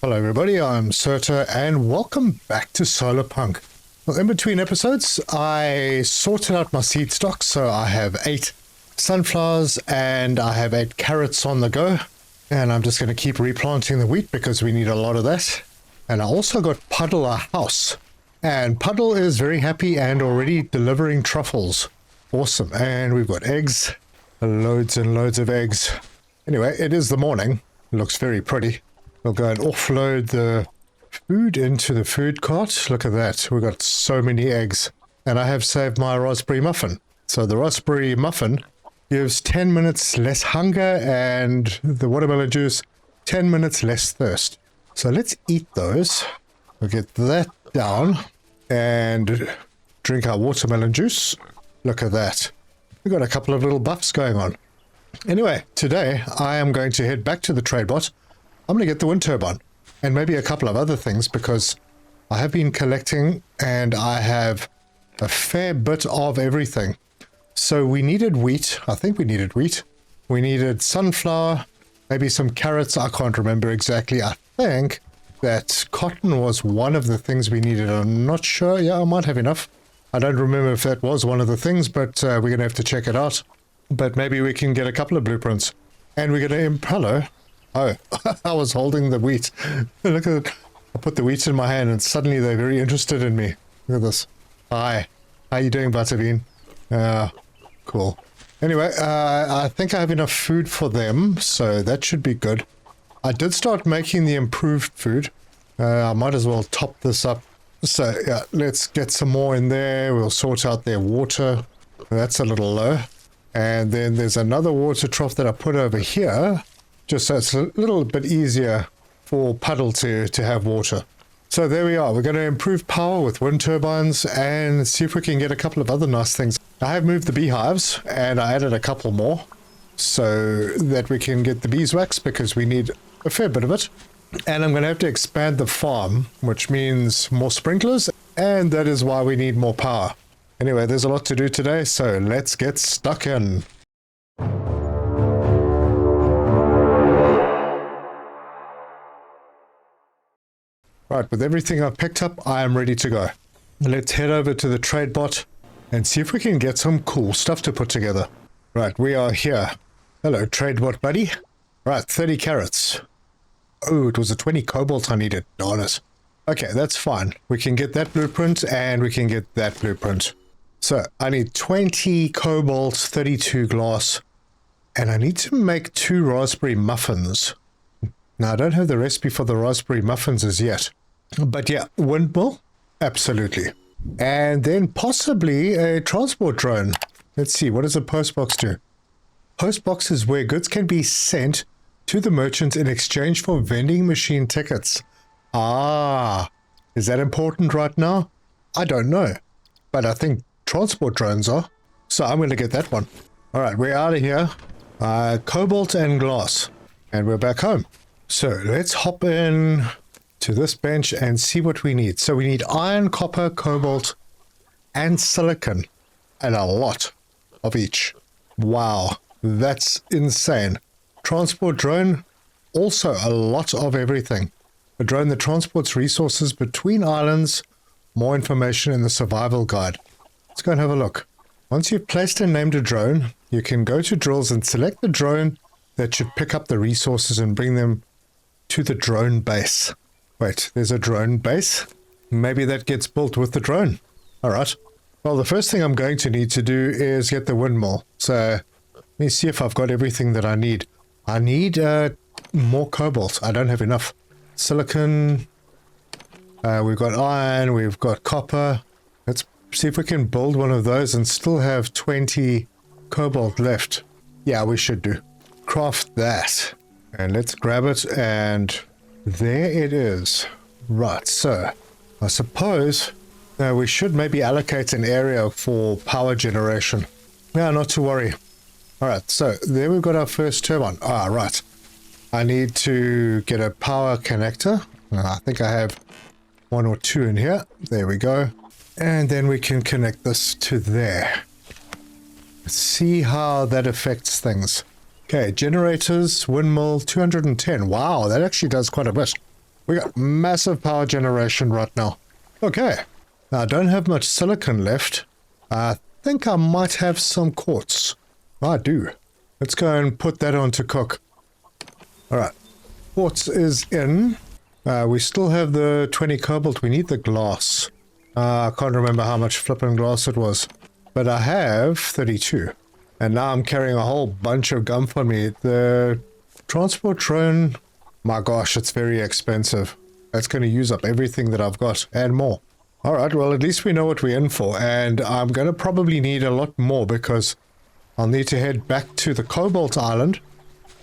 Hello everybody, I'm Serta and welcome back to Solarpunk. Well, in between episodes, I sorted out my seed stock, so I have 8 sunflowers and I have 8 carrots on the go. And I'm just going to keep replanting the wheat because we need a lot of that. And I also got Puddle a house. And Puddle is very happy and already delivering truffles. Awesome. And we've got eggs, loads and loads of eggs. Anyway, it is the morning. It looks very pretty. We'll go and offload the food into the food cart. Look at that. We've got so many eggs. And I have saved my raspberry muffin. So the raspberry muffin gives 10 minutes less hunger and the watermelon juice 10 minutes less thirst. So let's eat those. We'll get that down and drink our watermelon juice. Look at that. We've got a couple of little buffs going on. Anyway, today I am going to head back to the trade bot. I'm going to get the wind turbine and maybe a couple of other things because I have been collecting and I have a fair bit of everything. So we needed wheat. I think we needed wheat. We needed sunflower, maybe some carrots. I can't remember exactly. I think that cotton was one of the things we needed. I'm not sure. Yeah, I might have enough. I don't remember if that was one of the things, but we're going to have to check it out. But maybe we can get a couple of blueprints. And we're going to impel. Oh, I was holding the wheat. Look at it. I put the wheat in my hand and suddenly they're very interested in me. Look at this. Hi. How you doing, Butterbean? Cool. Anyway, I think I have enough food for them, so that should be good. I did start making the improved food. I might as well top this up. So, yeah, let's get some more in there. We'll sort out their water. That's a little low. And then there's another water trough that I put over here, just so it's a little bit easier for Puddle to have water. So there we are. We're going to improve power with wind turbines and see if we can get a couple of other nice things. I have moved the beehives and I added a couple more so that we can get the beeswax because we need a fair bit of it. And I'm going to have to expand the farm, which means more sprinklers, and that is why we need more power. Anyway, there's a lot to do today, so let's get stuck in. Right, with everything I've picked up, I am ready to go. Let's head over to the trade bot and see if we can get some cool stuff to put together. Right, we are here. Hello, trade bot buddy. Right, 30 carrots. Oh, it was a 20 cobalt I needed. Darn it. Okay, that's fine. We can get that blueprint and we can get that blueprint. So, I need 20 cobalt, 32 glass, and I need to make 2 raspberry muffins. Now, I don't have the recipe for the raspberry muffins as yet. But yeah, windmill? Absolutely. And then possibly a transport drone. Let's see, what does a postbox do? Postbox is where goods can be sent to the merchant in exchange for vending machine tickets. Ah, is that important right now? I don't know. But I think transport drones are. So I'm going to get that one. All right, we're out of here. Cobalt and glass. And we're back home. So let's hop in to this bench and see what we need. So we need iron, copper, cobalt, and silicon. And a lot of each. Wow, that's insane. Transport drone, also a lot of everything. A drone that transports resources between islands. More information in the survival guide. Let's go and have a look. Once you've placed and named a drone, you can go to drills and select the drone that should pick up the resources and bring them to the drone base. Wait, there's a drone base? Maybe that gets built with the drone. All right. Well, the first thing I'm going to need to do is get the windmill. So let me see if I've got everything that I need. I need more cobalt. I don't have enough. Silicon. We've got iron. We've got copper. Let's see if we can build one of those and still have 20 cobalt left. Yeah, we should do. Craft that. And let's grab it, and there it is. Right, so I suppose we should maybe allocate an area for power generation. No, not to worry. All right, so there we've got our first turbine. Ah, right. I need to get a power connector. I think I have 1 or 2 in here. There we go. And then we can connect this to there. Let's see how that affects things. Okay, generators, windmill, 210. Wow, that actually does quite a bit. We got massive power generation right now. Okay. Now, I don't have much silicon left. I think I might have some quartz. I do. Let's go and put that on to cook. Alright. Quartz is in. We still have the 20 cobalt. We need the glass. I can't remember how much flipping glass it was. But I have 32. And now I'm carrying a whole bunch of gum for me. The transport drone, my gosh, it's very expensive. It's going to use up everything that I've got and more. Alright, well, at least we know what we're in for. And I'm going to probably need a lot more because I'll need to head back to the Cobalt Island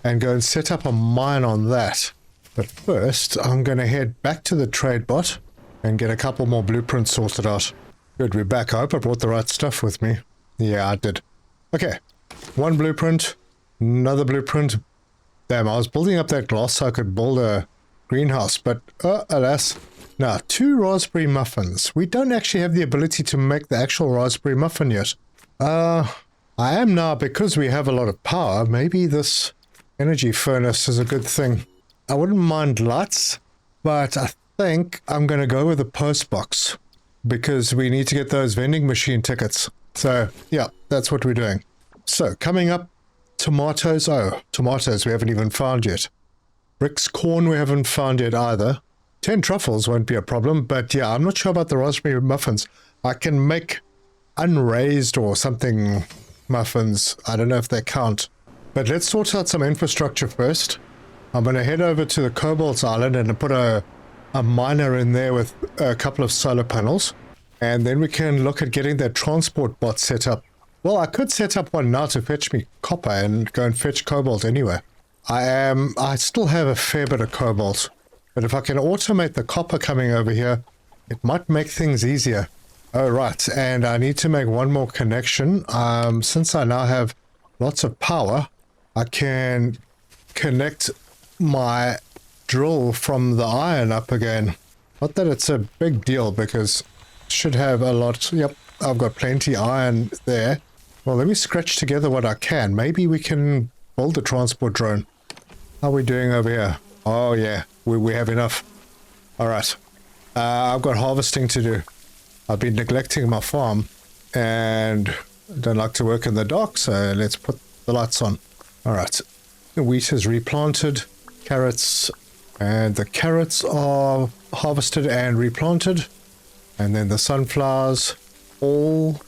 and go and set up a mine on that. But first, I'm going to head back to the trade bot and get a couple more blueprints sorted out. Good, we're back. I hope I brought the right stuff with me. Yeah, I did. Okay, one blueprint, another blueprint. Damn, I was building up that glass so I could build a greenhouse, but alas. Now, 2 raspberry muffins. We don't actually have the ability to make the actual raspberry muffin yet. I am now, because we have a lot of power, maybe this energy furnace is a good thing. I wouldn't mind lights, but I think I'm going to go with a post box because we need to get those vending machine tickets. So, yeah, that's what we're doing. So, coming up, tomatoes. Oh, tomatoes we haven't even found yet. Bricks, corn we haven't found yet either. 10 truffles won't be a problem, but yeah, I'm not sure about the raspberry muffins. I can make unraised or something muffins. I don't know if they count. But let's sort out some infrastructure first. I'm going to head over to the Cobalt Island and put a miner in there with a couple of solar panels. And then we can look at getting that transport bot set up. Well, I could set up one now to fetch me copper and go and fetch cobalt anyway. I still have a fair bit of cobalt. But if I can automate the copper coming over here, it might make things easier. Oh, right. And I need to make one more connection. Since I now have lots of power, I can connect my drill from the iron up again. Not that it's a big deal because it should have a lot. Yep, I've got plenty iron there. Well, let me scratch together what I can. Maybe we can build a transport drone. How are we doing over here? Oh, yeah. We have enough. All right. I've got harvesting to do. I've been neglecting my farm and I don't like to work in the dark, so let's put the lights on. All right. The wheat is replanted. Carrots. And the carrots are harvested and replanted. And then the sunflowers all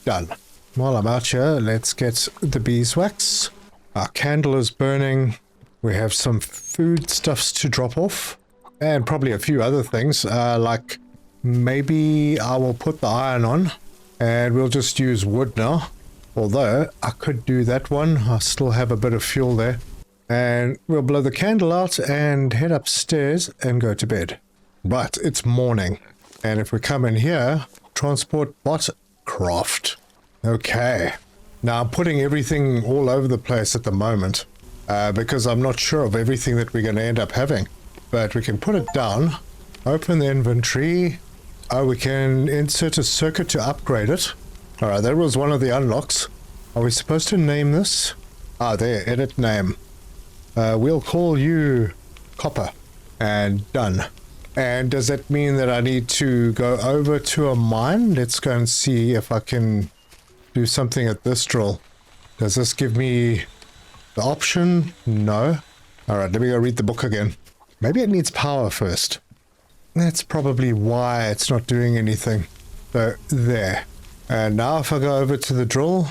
done. While I'm out here, let's get the beeswax. Our candle is burning. We have some foodstuffs to drop off. And probably a few other things, like maybe I will put the iron on and we'll just use wood now. Although I could do that one. I still have a bit of fuel there. And we'll blow the candle out and head upstairs and go to bed. Right, it's morning. And if we come in here, transport bot craft. Okay. Now I'm putting everything all over the place at the moment because I'm not sure of everything that we're going to end up having. But we can put it down, open the inventory. Oh, we can insert a circuit to upgrade it. All right, that was one of the unlocks. Are we supposed to name this? Ah, there, edit name. We'll call you Copper. And done. And does that mean that I need to go over to a mine? Let's go and see if I can do something at this drill. Does this give me the option? No. All right, let me go read the book again. Maybe it needs power first. That's probably why it's not doing anything. So, there. And now if I go over to the drill,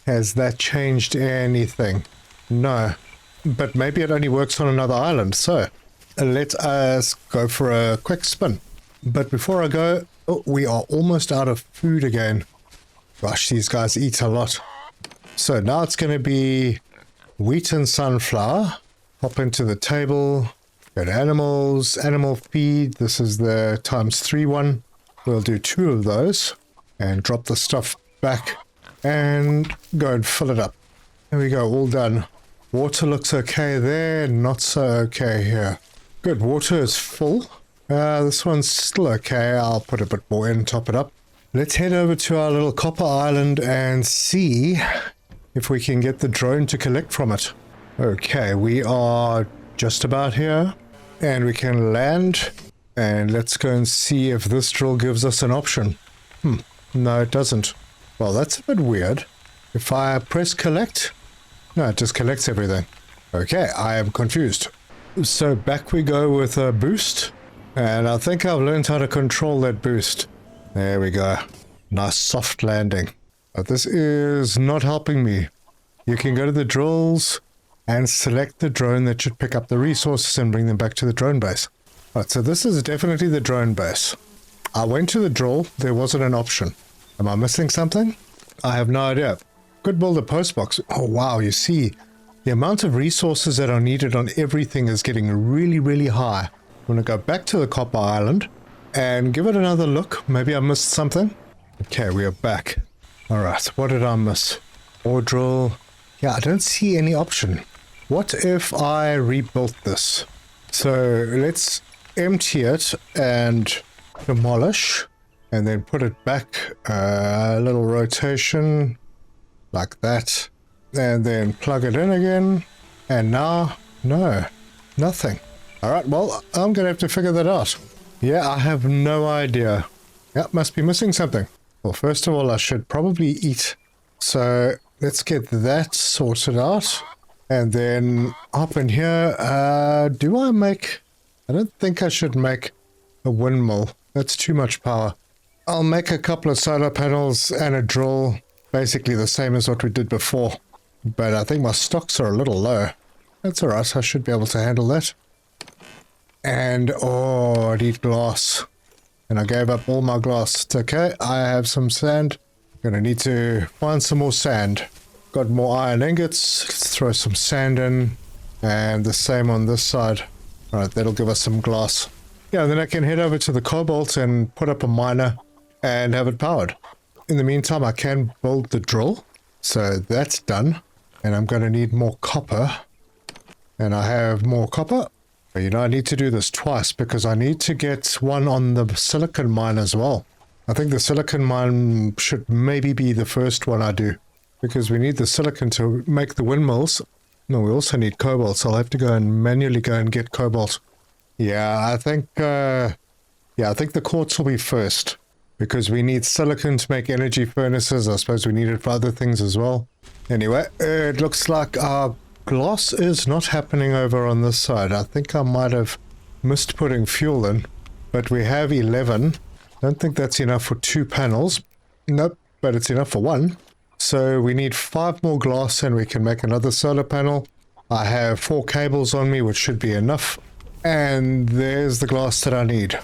has that changed anything? No. But maybe it only works on another island. So, let us go for a quick spin. But before I go, oh, we are almost out of food again. Gosh, these guys eat a lot. So now it's going to be wheat and sunflower. Hop into the table. Go to animals, animal feed. This is the ×3 one. We'll do 2 of those and drop the stuff back and go and fill it up. There we go, all done. Water looks okay there, not so okay here. Good, water is full. This one's still okay. I'll put a bit more in, top it up. Let's head over to our little copper island and see if we can get the drone to collect from it. Okay, we are just about here. And we can land. And let's go and see if this drill gives us an option. No, it doesn't. Well, that's a bit weird. If I press collect, no, it just collects everything. Okay, I am confused. So back we go with a boost. And I think I've learned how to control that boost. There we go. Nice soft landing. But this is not helping me. You can go to the drills and select the drone that should pick up the resources and bring them back to the drone base. Right, so this is definitely the drone base. I went to the drill, there wasn't an option. Am I missing something? I have no idea. Could build a post box. Oh wow, you see, the amount of resources that are needed on everything is getting really, really high. I'm going to go back to the copper island and give it another look. Maybe I missed something. Okay, we are back. Alright, what did I miss? Ore drill. Yeah, I don't see any option. What if I rebuilt this? So let's empty it and demolish and then put it back a little rotation like that and then plug it in again, and now nothing. All right, well, I'm gonna have to figure that out. Yeah, I have no idea. Yeah, must be missing something. Well, first of all, I should probably eat, so let's get that sorted out. And then up in here, do I make... I don't think I should make a windmill. That's too much power. I'll make a couple of solar panels and a drill, basically the same as what we did before. But I think my stocks are a little low. That's alright, I should be able to handle that. And, oh, I need glass. And I gave up all my glass. It's okay, I have some sand. Gonna need to find some more sand. Got more iron ingots, let's throw some sand in. And the same on this side. Alright, that'll give us some glass. Yeah, then I can head over to the cobalt and put up a miner and have it powered. In the meantime, I can build the drill. So that's done. And I'm going to need more copper. And I have more copper. But you know, I need to do this twice because I need to get one on the silicon mine as well. I think the silicon mine should maybe be the first one I do. Because we need the silicon to make the windmills. No, we also need cobalt, so I'll have to go and manually go and get cobalt. Yeah, I think the quartz will be first. Because we need silicon to make energy furnaces. I suppose we need it for other things as well. Anyway, it looks like our glass is not happening over on this side. I think I might have missed putting fuel in. But we have 11. Don't think that's enough for 2 panels. Nope, but it's enough for 1. So we need 5 more glass and we can make another solar panel. I have 4 cables on me, which should be enough. And there's the glass that I need.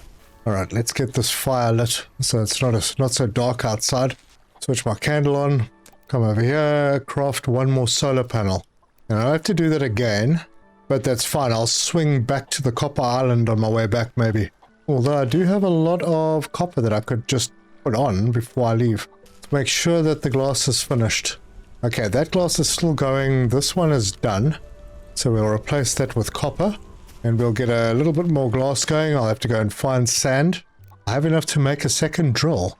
Alright, let's get this fire lit so it's not so dark outside. Switch my candle on. Come over here, craft 1 more solar panel. And I have to do that again, but that's fine. I'll swing back to the copper island on my way back maybe. Although I do have a lot of copper that I could just put on before I leave. Make sure that the glass is finished. Okay, that glass is still going. This one is done. So we'll replace that with copper. And we'll get a little bit more glass going. I'll have to go and find sand. I have enough to make a second drill.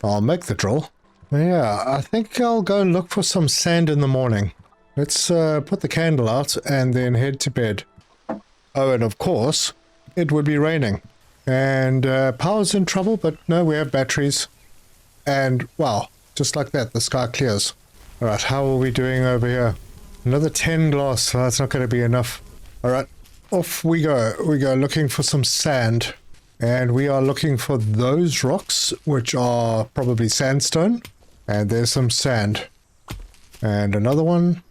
I'll make the drill. Yeah, I think I'll go and look for some sand in the morning. Let's put the candle out and then head to bed. Oh, and of course, it would be raining. And power's in trouble, but no, we have batteries. And, wow, just like that, the sky clears. Alright, how are we doing over here? Another 10 glass, that's not going to be enough. Alright, off we go. We go looking for some sand. And we are looking for those rocks, which are probably sandstone. And there's some sand. And another one.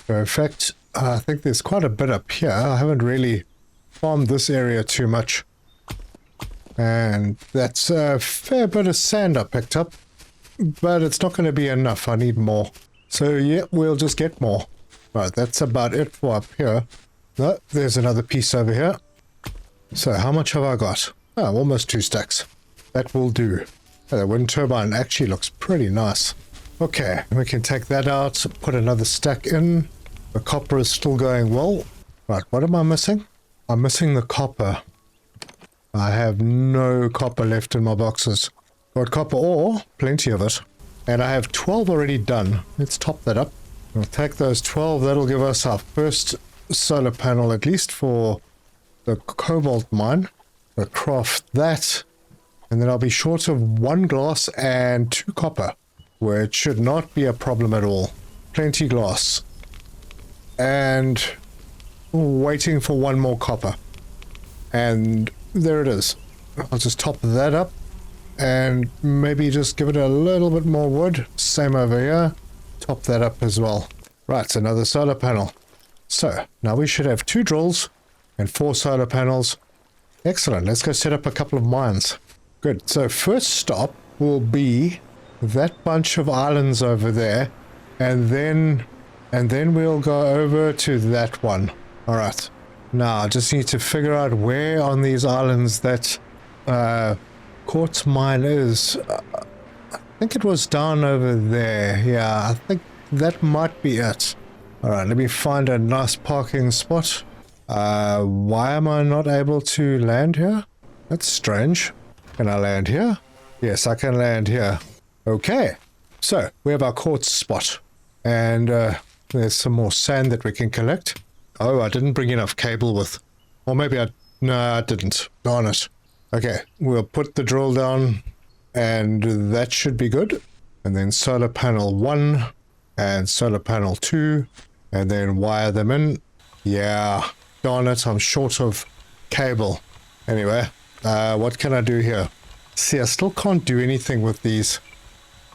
Perfect. I think there's quite a bit up here. I haven't really farmed this area too much. And that's a fair bit of sand I picked up. But it's not going to be enough. I need more. So yeah, we'll just get more. Right, that's about it for up here. No, there's another piece over here. So how much have I got? Oh, almost 2 stacks. That will do. The wind turbine actually looks pretty nice. Okay, we can take that out, put another stack in. The copper is still going well. Right, what am I missing? I'm missing the copper. I have no copper left in my boxes. Got copper ore, plenty of it. And I have 12 already done. Let's top that up. We'll take those 12. That'll give us our first solar panel, at least for the cobalt mine. I'll craft that. And then I'll be short of 1 glass and 2 copper, which should not be a problem at all. Plenty glass. And waiting for 1 more copper. And there it is. I'll just top that up and maybe just give it a little bit more wood. Same over here. Top that up as well. Right, another solar panel. So now we should have 2 drills and 4 solar panels. Excellent. Let's go set up a couple of mines. Good. So first stop will be that bunch of islands over there, and then we'll go over to that one. All right. Now I just need to figure out where on these islands that quartz mine is. I think it was down over there. Yeah, I think that might be it. All right. Let me find a nice parking spot. Why am I not able to land here? That's strange. Can I land here? Yes, I can land here. Okay. So, we have our quartz spot. And there's some more sand that we can collect. Oh, I didn't bring enough cable with. Or maybe no, I didn't. Darn it. Okay, we'll put the drill down. And that should be good. And then solar panel 1. And solar panel 2. And then wire them in. Yeah. Darn it, I'm short of cable. Anyway, what can I do here? See, I still can't do anything with these.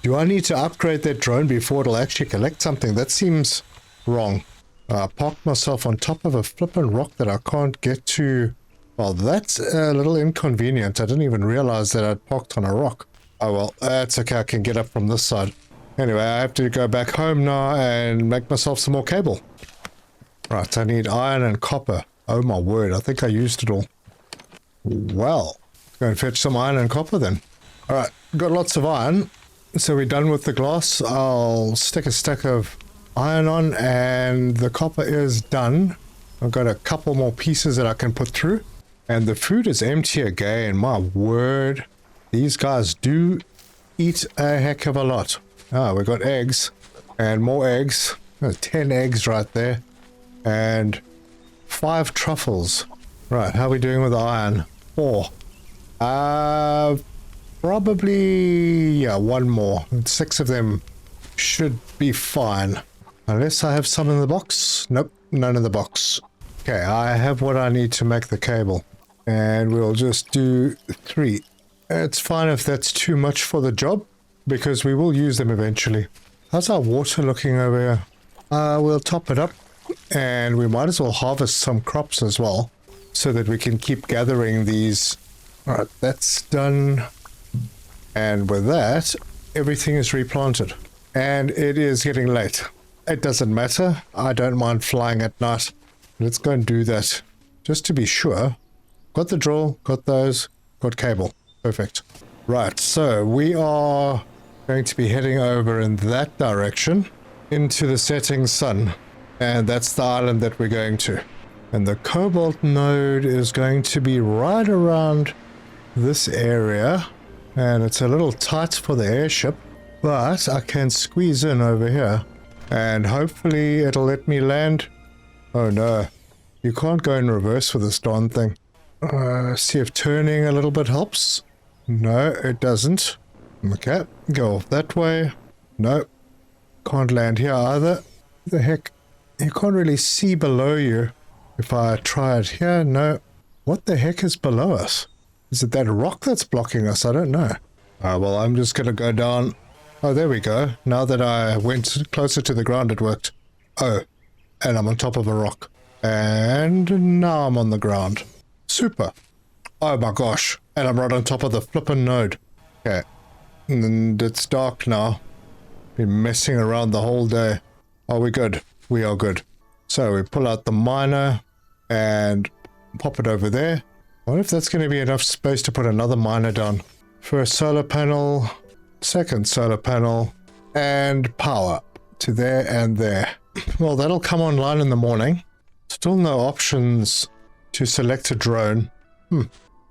Do I need to upgrade that drone before it'll actually collect something? That seems wrong. I parked myself on top of a flippin' rock that I can't get to. Well, that's a little inconvenient. I didn't even realize that I'd parked on a rock. Oh well, that's okay, I can get up from this side. Anyway, I have to go back home now and make myself some more cable. Right, I need iron and copper. Oh my word, I think I used it all. Well, go and fetch some iron and copper then. Alright, got lots of iron. So we're done with the glass. I'll stick a stack of iron on and the copper is done. I've got a couple more pieces that I can put through. And the food is empty again. My word. These guys do eat a heck of a lot. Ah, we got eggs. And more eggs. There's 10 eggs right there. And 5 truffles. Right, how are we doing with iron? 4. Probably, yeah, 1 more. 6 of them should be fine. Unless I have some in the box. Nope, none in the box. Okay, I have what I need to make the cable. And we'll just do 3. It's fine if that's too much for the job, because we will use them eventually. How's our water looking over here? We'll top it up. And we might as well harvest some crops as well, so that we can keep gathering these. Alright, that's done. And with that, everything is replanted. And it is getting late. It doesn't matter. I don't mind flying at night. Let's go and do that. Just to be sure. Got the drill, got those, got cable. Perfect. Right, so we are going to be heading over in that direction into the setting sun. And that's the island that we're going to. And the cobalt node is going to be right around this area. And it's a little tight for the airship, but I can squeeze in over here. And hopefully it'll let me land. Oh no, you can't go in reverse with this darn thing. See if turning a little bit helps. No, it doesn't. Okay, go off that way. No, can't land here either. The heck? You can't really see below you. If I try it here, no. What the heck is below us? Is it that rock that's blocking us? I don't know. Well, I'm just going to go down. Oh, there we go. Now that I went closer to the ground, it worked. Oh, and I'm on top of a rock. And now I'm on the ground. Super. Oh my gosh. And I'm right on top of the flippin' node. Okay. And it's dark now. Been messing around the whole day. Are we good? We are good. So we pull out the miner and pop it over there. I wonder if that's going to be enough space to put another miner down. First solar panel, second solar panel, and power to there and there. Well, that'll come online in the morning. Still no options to select a drone.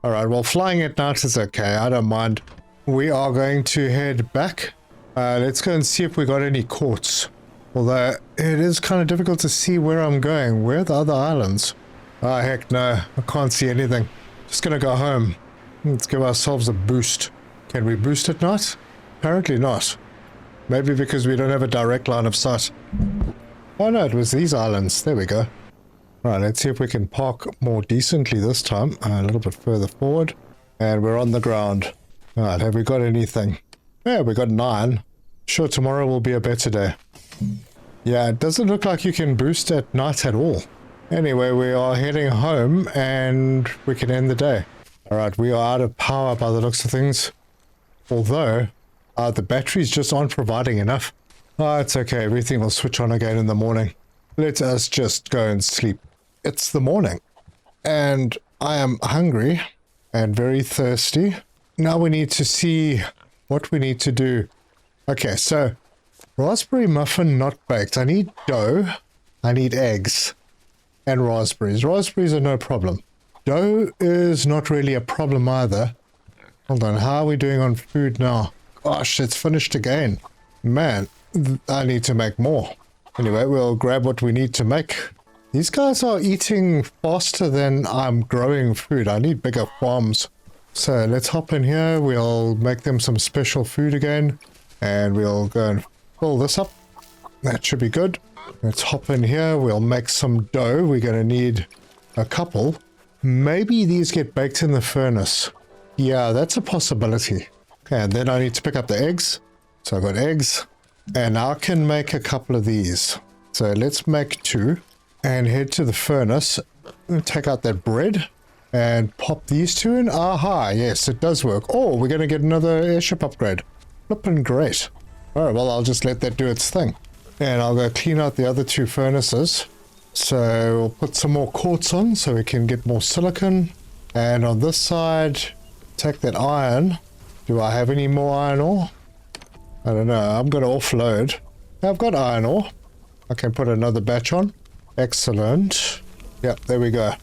Alright, well, flying at night is okay. I don't mind. We are going to head back. Let's go and see if we got any quartz. Although it is kind of difficult to see where I'm going. Where are the other islands? Ah, heck no. I can't see anything. Just gonna go home. Let's give ourselves a boost. Can we boost at night? Apparently not. Maybe because we don't have a direct line of sight. Oh no, it was these islands. There we go. Right, let's see if we can park more decently this time. A little bit further forward. And we're on the ground. Alright, have we got anything? Yeah, we got 9. Sure, tomorrow will be a better day. Yeah, it doesn't look like you can boost at night at all. Anyway, we are heading home and we can end the day. Alright, we are out of power by the looks of things. Although, the batteries just aren't providing enough. Oh, it's okay. Everything will switch on again in the morning. Let us just go and sleep. It's the morning. And I am hungry and very thirsty. Now we need to see what we need to do. Okay, so raspberry muffin not baked. I need dough. I need eggs. And raspberries. Raspberries are no problem. Dough is not really a problem either. Hold on, how are we doing on food now? Gosh, it's finished again. Man, I need to make more. Anyway, we'll grab what we need to make. These guys are eating faster than I'm growing food. I need bigger farms. So let's hop in here. We'll make them some special food again. And we'll go and fill this up. That should be good. Let's hop in here. We'll make some dough. We're going to need a couple. Maybe these get baked in the furnace. Yeah, that's a possibility. Okay, and then I need to pick up the eggs. So I've got eggs. And I can make a couple of these. So let's make 2. And head to the furnace. Take out that bread. And pop these 2 in. Aha, yes, it does work. Oh, we're going to get another airship upgrade. Flippin' great. Alright, well, I'll just let that do its thing. And I'll go clean out the other 2 furnaces. So we'll put some more quartz on so we can get more silicon. And on this side, take that iron. Do I have any more iron ore? I don't know. I'm going to offload. I've got iron ore. I can put another batch on. Excellent. Yep, there we go.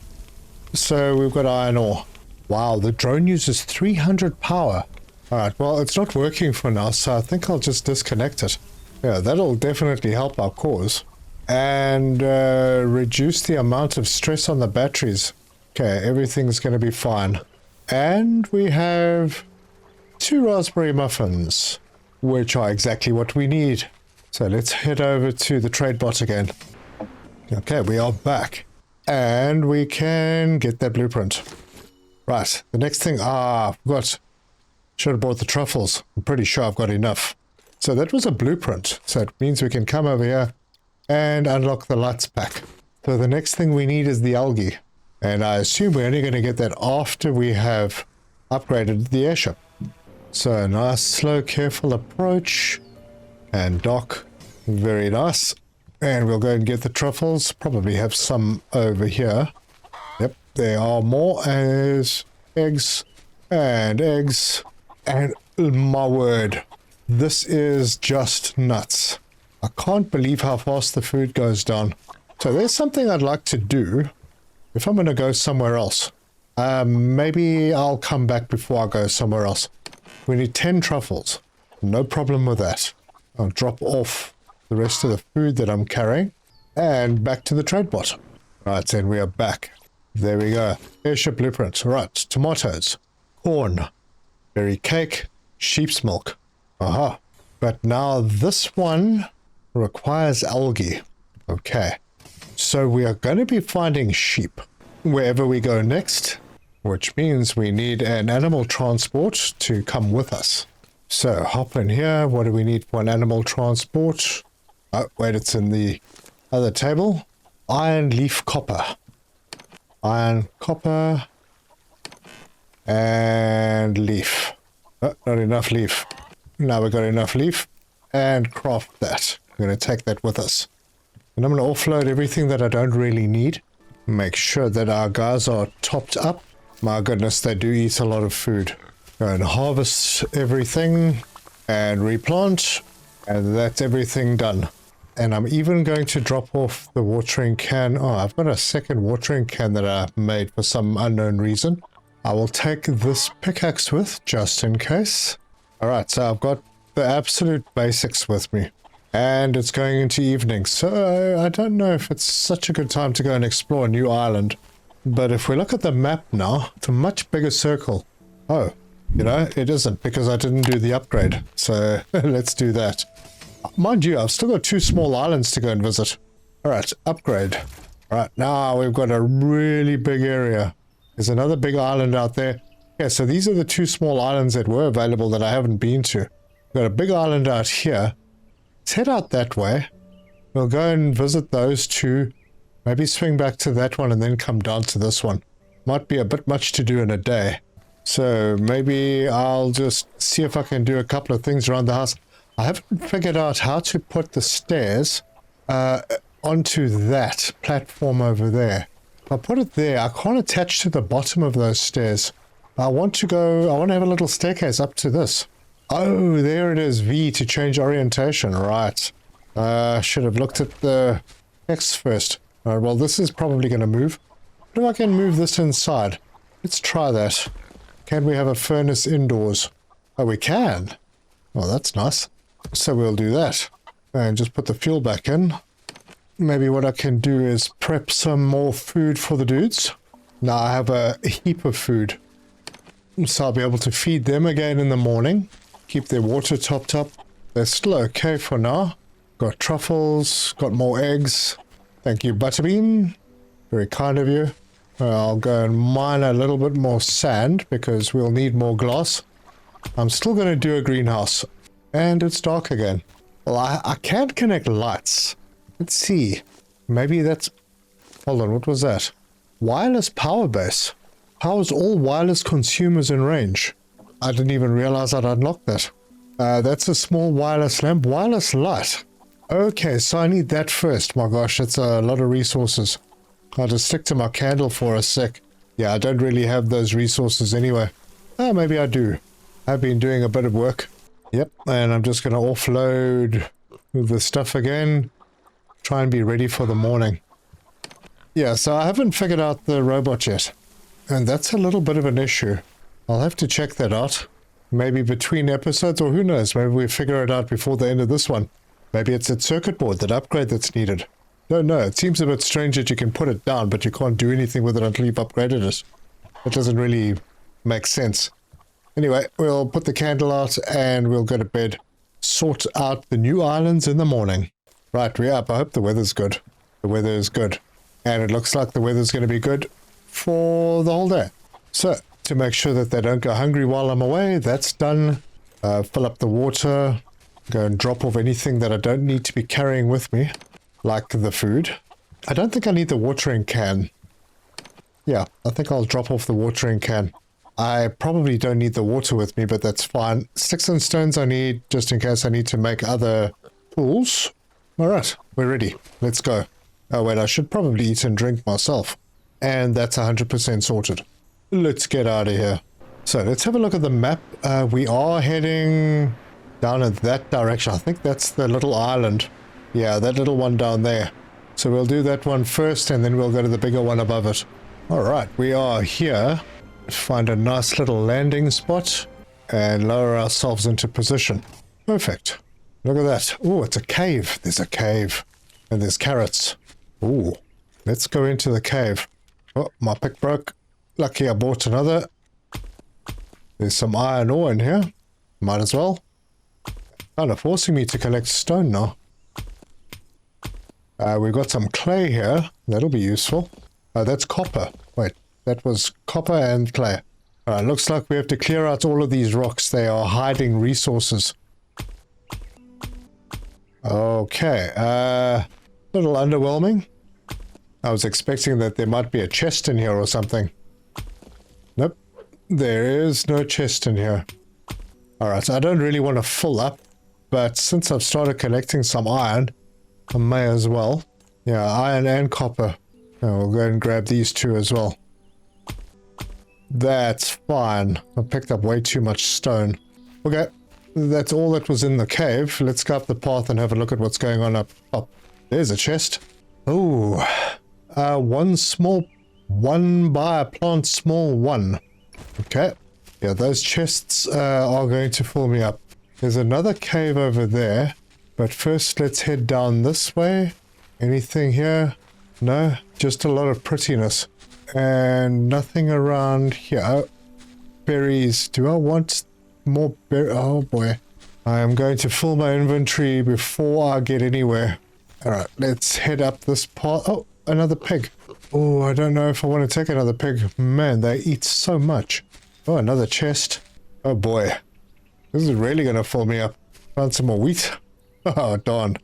So we've got iron ore. Wow, the drone uses 300 power. Alright, well, it's not working for now, so I think I'll just disconnect it. Yeah, that'll definitely help our cause. And reduce the amount of stress on the batteries. Okay, everything's going to be fine. And we have 2 raspberry muffins, which are exactly what we need. So let's head over to the trade bot again. Okay, we are back. And we can get that blueprint. Right, the next thing, I forgot. Should have bought the truffles. I'm pretty sure I've got enough. So that was a blueprint. So it means we can come over here and unlock the lights pack. So the next thing we need is the algae. And I assume we're only going to get that after we have upgraded the airship. So a nice, slow, careful approach. And dock. Very nice. And we'll go and get the truffles. Probably have some over here. Yep, there are more as eggs. And eggs. And my word. This is just nuts. I can't believe how fast the food goes down. So there's something I'd like to do if I'm going to go somewhere else. Maybe I'll come back before I go somewhere else. We need 10 truffles. No problem with that. I'll drop off the rest of the food that I'm carrying and back to the trade bot. Right, then we are back. There we go. Airship blueprint. Right, tomatoes, corn, berry cake, sheep's milk. Aha. But now this one requires algae. Okay. So we are going to be finding sheep wherever we go next, which means we need an animal transport to come with us. So hop in here. What do we need for an animal transport? Oh, wait, it's in the other table. Iron, leaf, copper. Iron, copper, and leaf. Oh, not enough leaf. Now we've got enough leaf and craft that. We're going to take that with us. And I'm going to offload everything that I don't really need. Make sure that our guys are topped up. My goodness, they do eat a lot of food. Go and harvest everything and replant. And that's everything done. And I'm even going to drop off the watering can. Oh, I've got a second watering can that I made for some unknown reason. I will take this pickaxe with just in case. Alright, so I've got the absolute basics with me. And it's going into evening, so I don't know if it's such a good time to go and explore a new island. But if we look at the map now, it's a much bigger circle. Oh, you know, it isn't because I didn't do the upgrade. So let's do that. Mind you, I've still got 2 small islands to go and visit. All right, upgrade. All right, now we've got a really big area. There's another big island out there. Yeah, so these are the 2 small islands that were available that I haven't been to. We've got a big island out here. Let's head out that way. We'll go and visit those 2. Maybe swing back to that one and then come down to this one. Might be a bit much to do in a day. So maybe I'll just see if I can do a couple of things around the house. I haven't figured out how to put the stairs onto that platform over there. If I put it there, I can't attach to the bottom of those stairs. I want to have a little staircase up to this. Oh, there it is, V to change orientation, right. Should have looked at the X first. Alright, well this is probably going to move. What if I can move this inside? Let's try that. Can we have a furnace indoors? Oh, we can. Oh, that's nice. So we'll do that. And just put the fuel back in. Maybe what I can do is prep some more food for the dudes. Now I have a heap of food. So I'll be able to feed them again in the morning. Keep their water topped up. They're still okay for now. Got truffles, got more eggs. Thank you, Butterbean. Very kind of you. I'll go and mine a little bit more sand because we'll need more glass. I'm still going to do a greenhouse. And it's dark again. Well, I can't connect lights. Let's see. Maybe that's... Hold on, what was that? Wireless power base. Powers all wireless consumers in range. I didn't even realize I'd unlocked that. That's a small wireless lamp. Wireless light. Okay, so I need that first. My gosh, that's a lot of resources. I'll just stick to my candle for a sec. Yeah, I don't really have those resources anyway. Oh, maybe I do. I've been doing a bit of work. Yep, and I'm just going to offload the stuff again. Try and be ready for the morning. Yeah, so I haven't figured out the robot yet. And that's a little bit of an issue. I'll have to check that out. Maybe between episodes, or who knows, maybe we figure it out before the end of this one. Maybe it's that circuit board, that upgrade that's needed. Don't know, it seems a bit strange that you can put it down, but you can't do anything with it until you've upgraded it. It doesn't really make sense. Anyway, we'll put the candle out and we'll go to bed. Sort out the new islands in the morning. Right, we're up. I hope the weather's good. The weather is good. And it looks like the weather's going to be good for the whole day. So, to make sure that they don't go hungry while I'm away, that's done. Fill up the water. Go and drop off anything that I don't need to be carrying with me. Like the food. I don't think I need the watering can. Yeah, I think I'll drop off the watering can. I probably don't need the water with me, but that's fine. Sticks and stones I need, just in case I need to make other tools. Alright, we're ready. Let's go. Oh wait, I should probably eat and drink myself. And that's 100% sorted. Let's get out of here. So let's have a look at the map. We are heading down in that direction. I think that's the little island. Yeah, that little one down there. So we'll do that one first and then we'll go to the bigger one above it. Alright, we are here. Find a nice little landing spot and lower ourselves into position. Perfect. Look at that. Oh, it's a cave. There's a cave. And there's carrots. Ooh. Let's go into the cave. Oh, my pick broke. Lucky I bought another. There's some iron ore in here. Might as well. Kind of forcing me to collect stone now. We've got some clay here. That'll be useful. That's copper. Wait, that was copper and clay. Alright, looks like we have to clear out all of these rocks. They are hiding resources. Okay, little underwhelming. I was expecting that there might be a chest in here or something. Nope, there is no chest in here. Alright, so I don't really want to fill up, but since I've started collecting some iron, I may as well. Yeah, iron and copper. Oh, we'll go and grab these two as well. That's fine. I picked up way too much stone. Okay, that's all that was in the cave. Let's go up the path and have a look at what's going on up top. There's a chest. Oh, one by a plant small one. Okay, yeah, those chests are going to fill me up. There's another cave over there, but first let's head down this way. Anything here? No, just a lot of prettiness. And nothing around here. Oh, berries. Do I want more berries? Oh boy. I am going to fill my inventory before I get anywhere. Alright, let's head up this path. Oh, another pig. Oh, I don't know if I want to take another pig. Man, they eat so much. Oh, another chest. Oh boy. This is really going to fill me up. Found some more wheat. Oh, darn.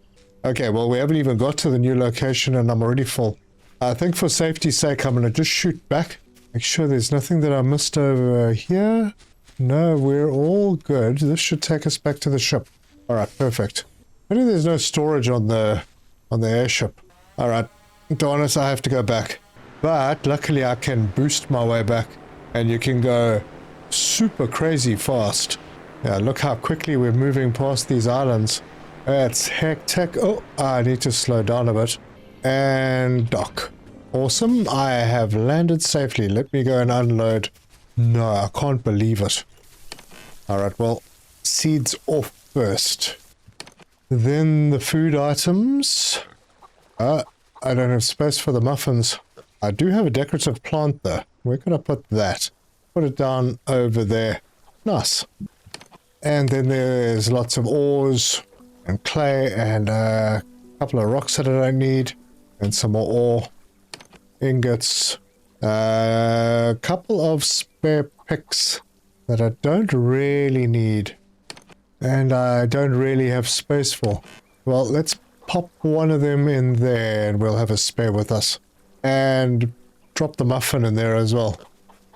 Okay, well, we haven't even got to the new location and I'm already full. I think for safety's sake, I'm going to just shoot back. Make sure there's nothing that I missed over here. No, we're all good. This should take us back to the ship. Alright, perfect. I think there's no storage on the airship. Alright, darn it, I have to go back. But luckily I can boost my way back. And you can go super crazy fast. Yeah, look how quickly we're moving past these islands. That's hectic. Oh, I need to slow down a bit. And dock. Awesome. I have landed safely. Let me go and unload. No, I can't believe it. Alright, well, seeds off first. Then the food items. I don't have space for the muffins. I do have a decorative plant though. Where could I put that? Put it down over there. Nice. And then there's lots of ores and clay and a couple of rocks that I don't need. And some more ore. Ingots. A couple of spare picks that I don't really need. And I don't really have space for. Well, let's pop one of them in there and we'll have a spare with us. And drop the muffin in there as well.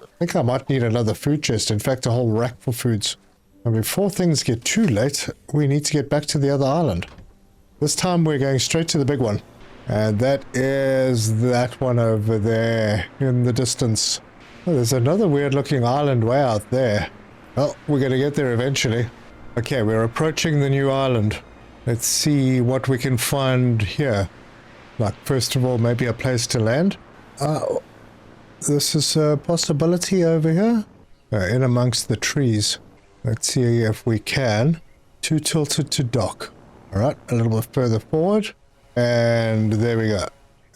I think I might need another food chest. In fact, a whole rack for foods. And before things get too late, we need to get back to the other island. This time we're going straight to the big one. And that is that one over there in the distance. Oh, there's another weird looking island way out there. Well, we're going to get there eventually. Okay, we're approaching the new island. Let's see what we can find here. Like, first of all, maybe a place to land. This is a possibility over here. In amongst the trees. Let's see if we can. Too tilted to dock. Alright, a little bit further forward. And there we go.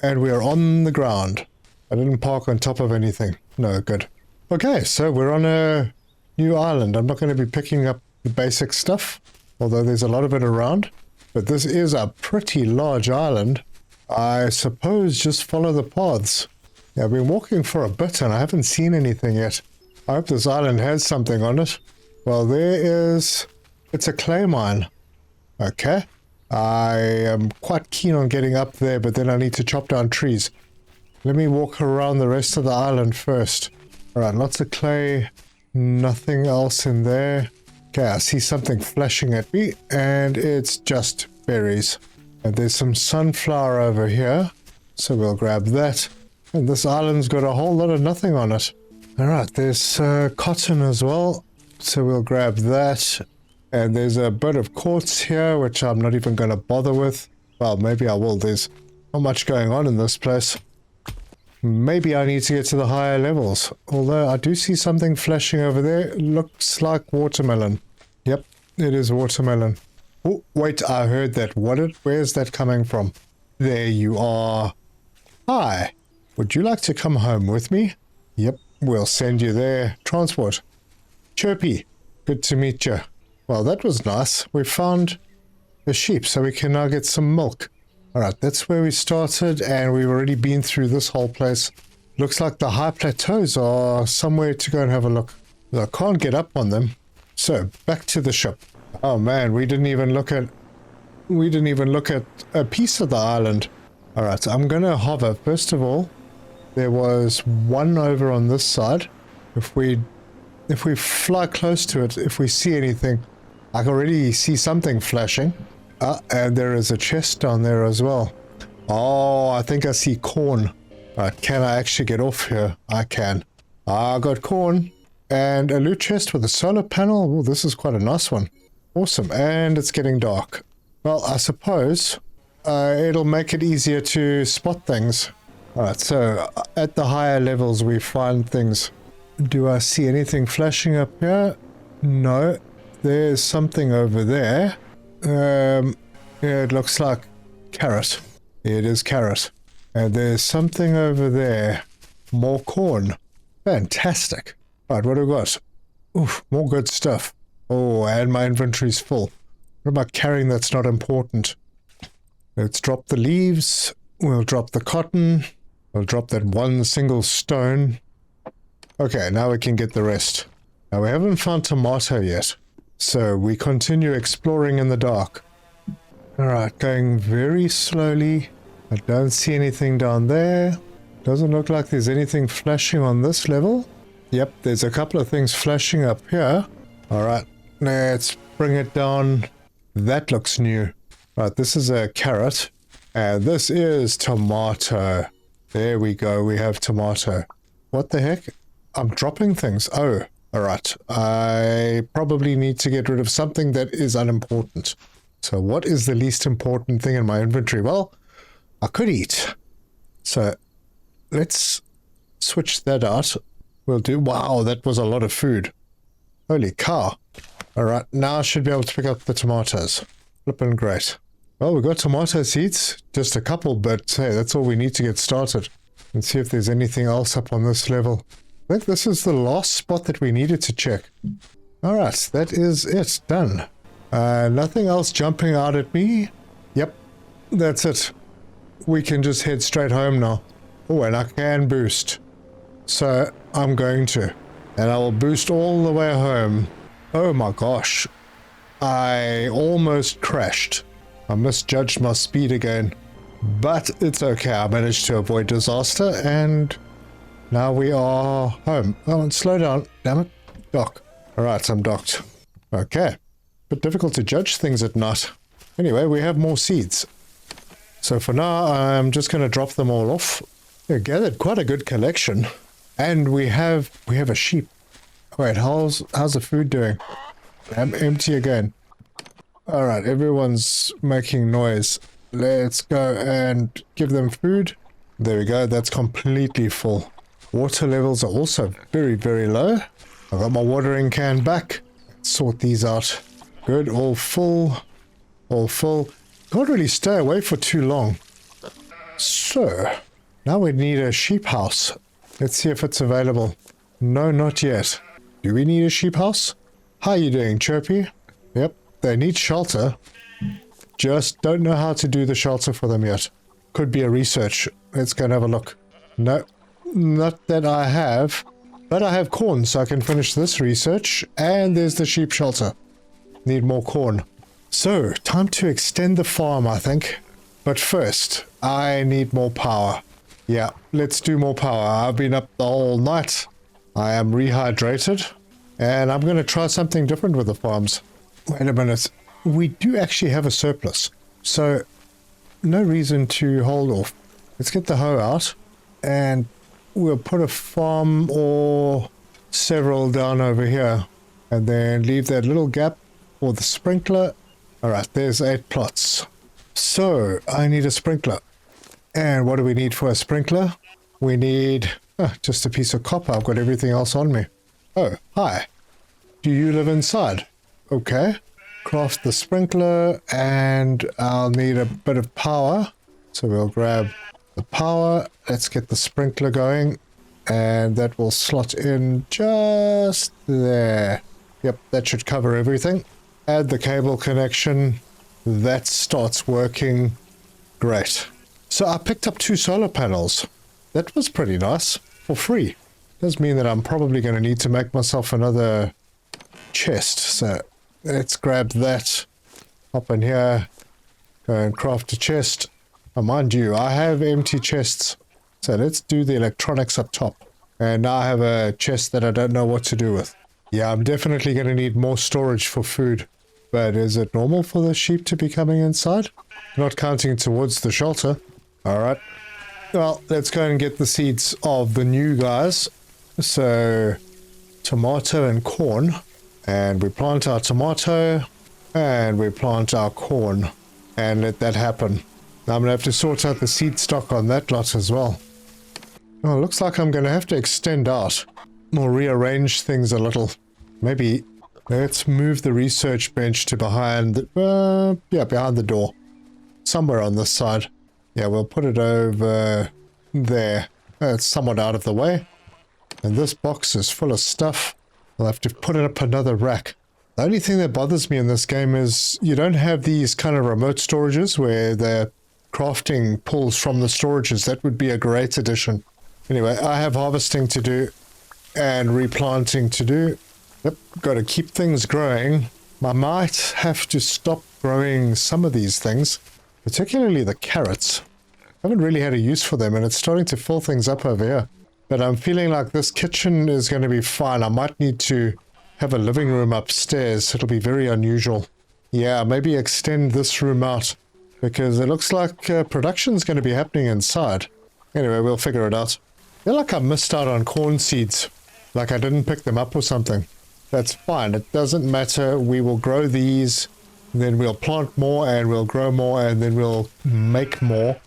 And we are on the ground. I didn't park on top of anything. No, good. Okay, so we're on a new island. I'm not going to be picking up the basic stuff, although there's a lot of it around. But this is a pretty large island. I suppose just follow the paths. Yeah, I've been walking for a bit and I haven't seen anything yet. I hope this island has something on it. Well, there is... It's a clay mine. Okay. I am quite keen on getting up there, but then I need to chop down trees. Let me walk around the rest of the island first. Alright, lots of clay. Nothing else in there. Okay, I see something flashing at me, and it's just berries. And there's some sunflower over here, so we'll grab that. And this island's got a whole lot of nothing on it. Alright, there's cotton as well, so we'll grab that. And there's a bit of quartz here, which I'm not even going to bother with. Well, maybe I will. There's not much going on in this place. Maybe I need to get to the higher levels. Although I do see something flashing over there. It looks like watermelon. Yep, it is watermelon. Oh, wait, I heard that. Where's that coming from? There you are. Hi. Would you like to come home with me? Yep, we'll send you there. Transport. Chirpy. Good to meet you. Well, that was nice. We found a sheep, so we can now get some milk. Alright, that's where we started, and we've already been through this whole place. Looks like the high plateaus are somewhere to go and have a look. I can't get up on them. So, back to the ship. Oh man, we didn't even look at a piece of the island. Alright, so I'm gonna hover. First of all, there was one over on this side. If we fly close to it, if we see anything, I can already see something flashing. And there is a chest down there as well. Oh, I think I see corn. Can I actually get off here? I can. I got corn. And a loot chest with a solar panel. Oh, this is quite a nice one. Awesome. And it's getting dark. Well, I suppose it'll make it easier to spot things. Alright, so at the higher levels we find things. Do I see anything flashing up here? No. There's something over there. Yeah, it looks like carrot. It is carrot. And there's something over there. More corn. Fantastic. Right, what do we got? Oof, more good stuff. Oh, and my inventory's full. What about carrying that's not important? Let's drop the leaves. We'll drop the cotton. We'll drop that one single stone. Okay, now we can get the rest. Now we haven't found tomato yet, so we continue exploring in the dark. Alright, going very slowly. I don't see anything down there. Doesn't look like there's anything flashing on this level. Yep, there's a couple of things flashing up here. Alright, let's bring it down. That looks new. Right, this is a carrot. And this is tomato. There we go, we have tomato. What the heck? I'm dropping things. Oh, alright. I probably need to get rid of something that is unimportant. So what is the least important thing in my inventory? Well, I could eat. So let's switch that out. We'll do... Wow, that was a lot of food. Holy cow. Alright, now I should be able to pick up the tomatoes. Flippin' great. Well, we've got tomato seeds. Just a couple, but hey, that's all we need to get started. Let's see if there's anything else up on this level. I think this is the last spot that we needed to check. Alright, that is it. Done. Nothing else jumping out at me. Yep, that's it. We can just head straight home now. Oh, and I can boost. So, I'm going to. And I will boost all the way home. Oh my gosh. I almost crashed. I misjudged my speed again. But it's okay. I managed to avoid disaster and now we are home. Oh, and slow down. Damn it. Dock. Alright, I'm docked. Okay. Bit difficult to judge things at night. Anyway, we have more seeds. So for now, I'm just going to drop them all off. We gathered quite a good collection. And we have a sheep. Wait, how's the food doing? I'm empty again. Alright, everyone's making noise. Let's go and give them food. There we go, that's completely full. Water levels are also very, very low. I got my watering can back. Sort these out. Good, all full. All full. Can't really stay away for too long. So, now we need a sheep house. Let's see if it's available. No, not yet. Do we need a sheep house? How are you doing, Chirpy? Yep, they need shelter. Just don't know how to do the shelter for them yet. Could be a research. Let's go and have a look. No, not that I have. But I have corn, so I can finish this research. And there's the sheep shelter. Need more corn. So, time to extend the farm, I think. But first, I need more power. Yeah, let's do more power. I've been up the whole night. I am rehydrated. And I'm going to try something different with the farms. Wait a minute. We do actually have a surplus. So, no reason to hold off. Let's get the hoe out. And we'll put a farm or several down over here. And then leave that little gap for the sprinkler. Alright, there's 8 plots. So, I need a sprinkler. And what do we need for a sprinkler? We need just a piece of copper. I've got everything else on me. Oh, hi. Do you live inside? Okay. Craft the sprinkler, and I'll need a bit of power. So we'll grab the power. Let's get the sprinkler going. And that will slot in just there. Yep, that should cover everything. Add the cable connection. That starts working. Great. So I picked up 2 solar panels. That was pretty nice. For free. Does mean that I'm probably going to need to make myself another chest. So let's grab that. Hop in here. Go and craft a chest. Oh, mind you, I have empty chests. So let's do the electronics up top. And now I have a chest that I don't know what to do with. Yeah, I'm definitely going to need more storage for food. But is it normal for the sheep to be coming inside? Not counting towards the shelter. Alright. Well, let's go and get the seeds of the new guys. So, tomato and corn. And we plant our tomato. And we plant our corn. And let that happen. Now I'm going to have to sort out the seed stock on that lot as well. Oh, looks like I'm going to have to extend out. Or rearrange things a little. Maybe let's move the research bench to behind the door. Somewhere on this side. Yeah, we'll put it over there. It's somewhat out of the way. And this box is full of stuff. I'll have to put up another rack. The only thing that bothers me in this game is you don't have these kind of remote storages where the crafting pulls from the storages. That would be a great addition. Anyway, I have harvesting to do and replanting to do. Yep, got to keep things growing. I might have to stop growing some of these things, particularly the carrots. I haven't really had a use for them, and it's starting to fill things up over here. But I'm feeling like this kitchen is going to be fine. I might need to have a living room upstairs. It'll be very unusual. Yeah, maybe extend this room out, because it looks like production's going to be happening inside. Anyway, we'll figure it out. I feel like I missed out on corn seeds, like I didn't pick them up or something. That's fine. It doesn't matter. We will grow these, then we'll plant more, and we'll grow more, and then we'll make more,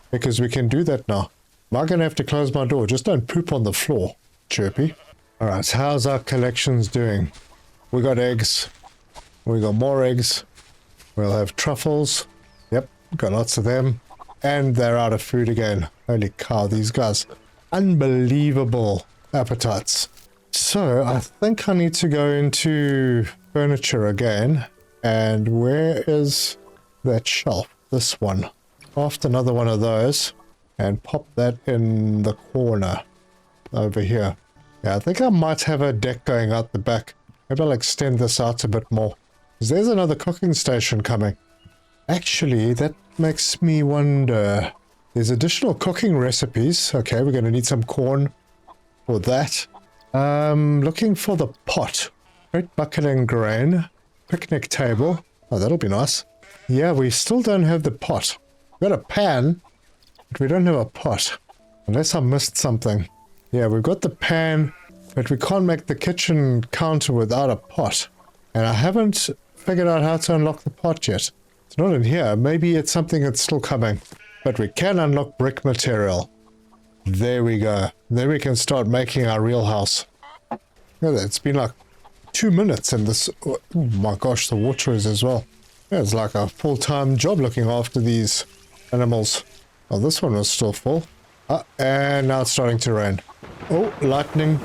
because we can do that now. Am I going to have to close my door? Just don't poop on the floor, Chirpy. Alright, how's our collections doing? We got eggs. We got more eggs. We'll have truffles. Yep, got lots of them. And they're out of food again. Holy cow, these guys. Unbelievable appetites. So, I think I need to go into furniture again. And where is that shelf? This one. Craft another one of those. And pop that in the corner. Over here. Yeah, I think I might have a deck going out the back. Maybe I'll extend this out a bit more. Because there's another cooking station coming. Actually, that makes me wonder. There's additional cooking recipes. Okay, we're going to need some corn for that. Looking for the pot. Great bucket and grain. Picnic table. Oh, that'll be nice. Yeah, we still don't have the pot. We've got a pan, but we don't have a pot. Unless I missed something. Yeah, we've got the pan, but we can't make the kitchen counter without a pot. And I haven't figured out how to unlock the pot yet. It's not in here. Maybe it's something that's still coming. But we can unlock brick material. There we go. Then we can start making our real house. Yeah, it's been like 2 minutes and this... Oh my gosh, the water is as well. Yeah, it's like a full-time job looking after these animals. Oh, this one was still full. And now it's starting to rain. Oh, lightning.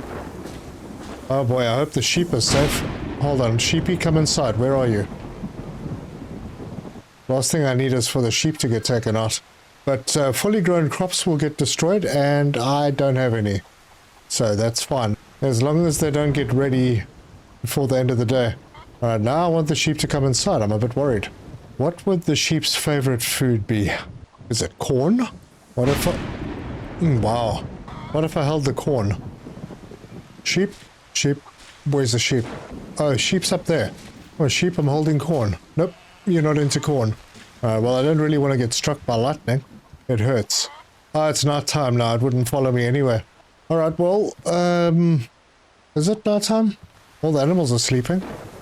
Oh boy, I hope the sheep are safe. Hold on, sheepy, come inside. Where are you? Last thing I need is for the sheep to get taken out. But fully grown crops will get destroyed, and I don't have any. So that's fine. As long as they don't get ready before the end of the day. Alright, now I want the sheep to come inside. I'm a bit worried. What would the sheep's favorite food be? Is it corn? What if I... wow. What if I held the corn? Sheep? Sheep? Where's the sheep? Oh, sheep's up there. Oh, sheep, I'm holding corn. Nope, you're not into corn. Well, I don't really want to get struck by lightning. It hurts. Oh, it's night time now. It wouldn't follow me anyway. Alright, well, is it night time? All the animals are sleeping.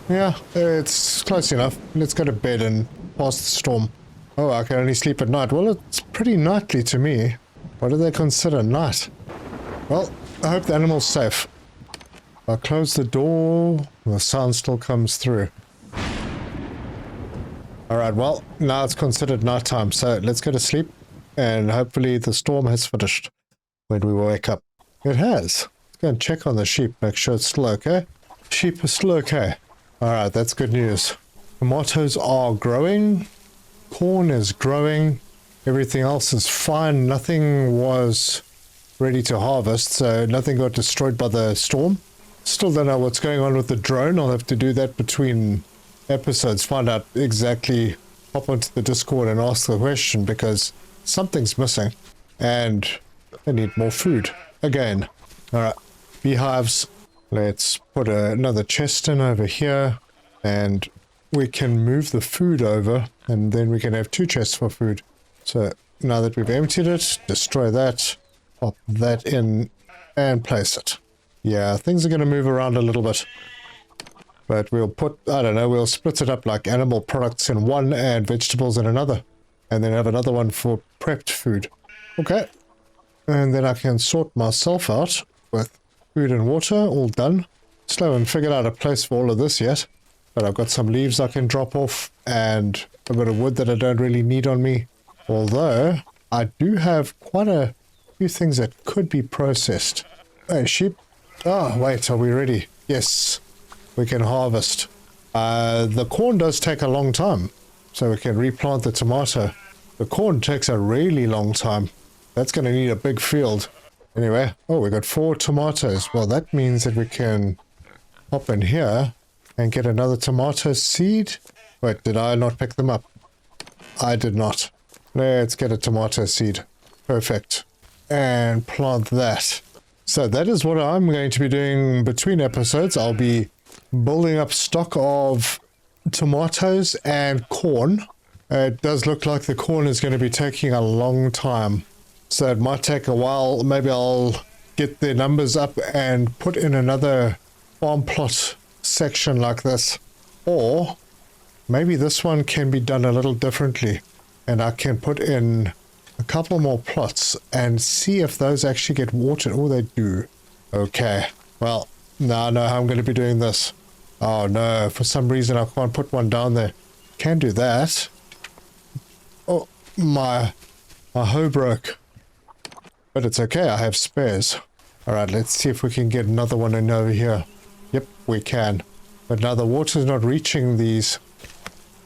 Yeah, it's close enough. Let's go to bed and pass the storm. Oh, I can only sleep at night. Well, it's pretty nightly to me. What do they consider night? Well, I hope the animal's safe. I'll close the door. The sound still comes through. Alright, well, now it's considered nighttime, so let's go to sleep. And hopefully the storm has finished when we wake up. It has. Let's go and check on the sheep, make sure it's still okay. Sheep is still okay. Alright, that's good news. Tomatoes are growing. Corn is growing. Everything else is fine. Nothing was ready to harvest, so nothing got destroyed by the storm. Still don't know what's going on with the drone. I'll have to do that between episodes, find out exactly, hop onto the Discord and ask the question, because something's missing and I need more food again. Alright, beehives. Let's put another chest in over here and we can move the food over and then we can have 2 chests for food. So now that we've emptied it, destroy that, pop that in and place it. Yeah, things are going to move around a little bit. But we'll put, I don't know, we'll split it up like animal products in one and vegetables in another. And then have another one for prepped food. Okay. And then I can sort myself out with food and water, all done. Still haven't figured out a place for all of this yet. But I've got some leaves I can drop off and a bit of wood that I don't really need on me. Although, I do have quite a few things that could be processed. Hey, sheep. Oh, wait, are we ready? Yes, we can harvest. The corn does take a long time, so we can replant the tomato. The corn takes a really long time. That's going to need a big field. Anyway, oh, we got 4 tomatoes. Well, that means that we can hop in here and get another tomato seed. Wait, did I not pick them up? I did not. Let's get a tomato seed. Perfect. And plant that. So that is what I'm going to be doing between episodes. I'll be building up stock of tomatoes and corn. It does look like the corn is going to be taking a long time. So it might take a while. Maybe I'll get the numbers up and put in another farm plot section like this. Or maybe this one can be done a little differently. And I can put in a couple more plots and see if those actually get watered. Oh, they do. Okay. Well, now I know how I'm going to be doing this. Oh no, for some reason I can't put one down there. Can do that. Oh, my hoe broke. But it's okay, I have spares. Alright, let's see if we can get another one in over here. Yep, we can. But now the water's not reaching these.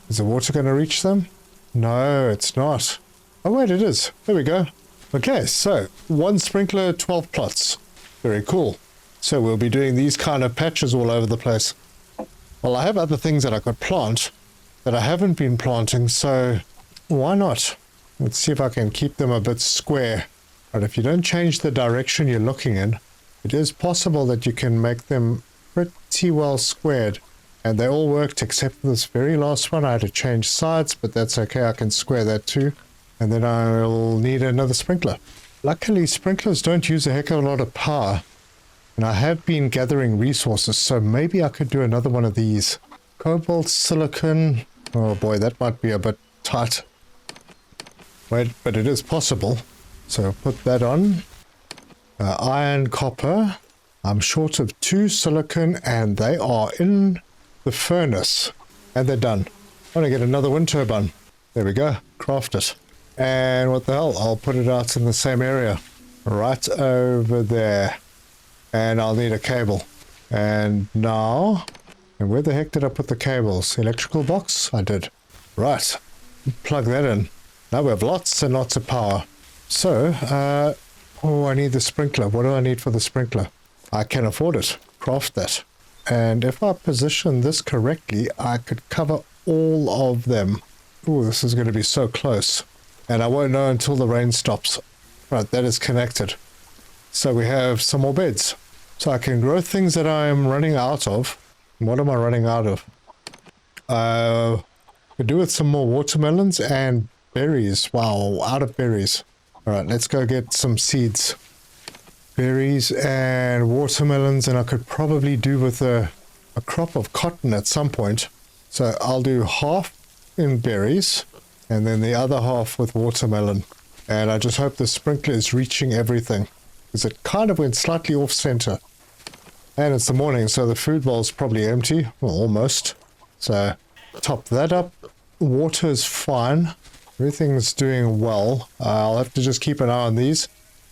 Is the water going to reach them? No, it's not. Oh wait, it is. There we go. Okay, so 1 sprinkler, 12 plots. Very cool. So we'll be doing these kind of patches all over the place. Well, I have other things that I could plant that I haven't been planting, so why not? Let's see if I can keep them a bit square. But if you don't change the direction you're looking in, it is possible that you can make them pretty well squared. And they all worked except for this very last one. I had to change sides, but that's okay. I can square that too. And then I'll need another sprinkler. Luckily, sprinklers don't use a heck of a lot of power. And I have been gathering resources, so maybe I could do another one of these. Cobalt, silicon. Oh boy, that might be a bit tight. Wait, but it is possible. So put that on. Iron, copper. I'm short of 2 silicon, and they are in the furnace. And they're done. I want to get another wind turbine. There we go. Craft it. And what the hell? I'll put it out in the same area. Right over there. And I'll need a cable. And now... And where the heck did I put the cables? Electrical box? I did. Right. Plug that in. Now we have lots and lots of power. So, oh, I need the sprinkler. What do I need for the sprinkler? I can afford it. Craft that. And if I position this correctly, I could cover all of them. Oh, this is going to be so close. And I won't know until the rain stops. Right, that is connected. So we have some more beds. So I can grow things that I am running out of. What am I running out of? Could do with some more watermelons and berries. Wow, out of berries. Alright, let's go get some seeds. Berries and watermelons, and I could probably do with a crop of cotton at some point. So I'll do half in berries, and then the other half with watermelon. And I just hope the sprinkler is reaching everything, because it kind of went slightly off center. And it's the morning, so the food bowl's probably empty. Well, almost. So, top that up. Water is fine. Everything's doing well. I'll have to just keep an eye on these.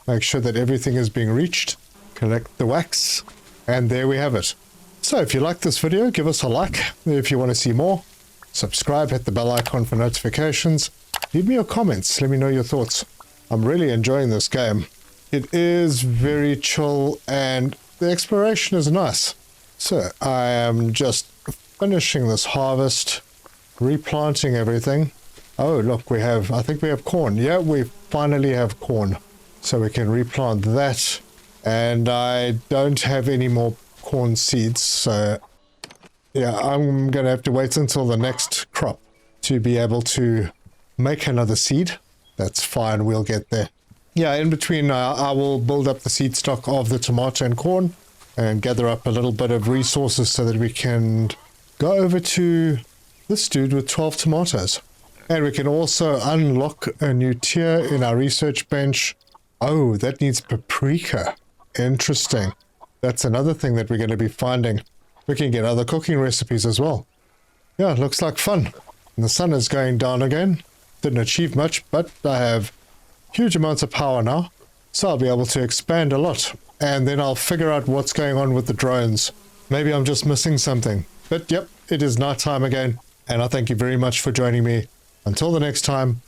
Make sure that everything is being reached. Collect the wax. And there we have it. So, if you like this video, give us a like. If you want to see more, subscribe, hit the bell icon for notifications. Leave me your comments. Let me know your thoughts. I'm really enjoying this game. It is very chill and the exploration is nice. So I am just finishing this harvest, replanting everything. Oh, look, I think we have corn. Yeah, we finally have corn. So we can replant that. And I don't have any more corn seeds. So yeah, I'm going to have to wait until the next crop to be able to make another seed. That's fine, we'll get there. Yeah, in between I will build up the seed stock of the tomato and corn and gather up a little bit of resources so that we can go over to this dude with 12 tomatoes. And we can also unlock a new tier in our research bench. Oh, that needs paprika. Interesting. That's another thing that we're going to be finding. We can get other cooking recipes as well. Yeah, looks like fun. And the sun is going down again. Didn't achieve much, but I have huge amounts of power now. So I'll be able to expand a lot. And then I'll figure out what's going on with the drones. Maybe I'm just missing something. But yep, it is night time again. And I thank you very much for joining me. Until the next time,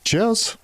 cheers.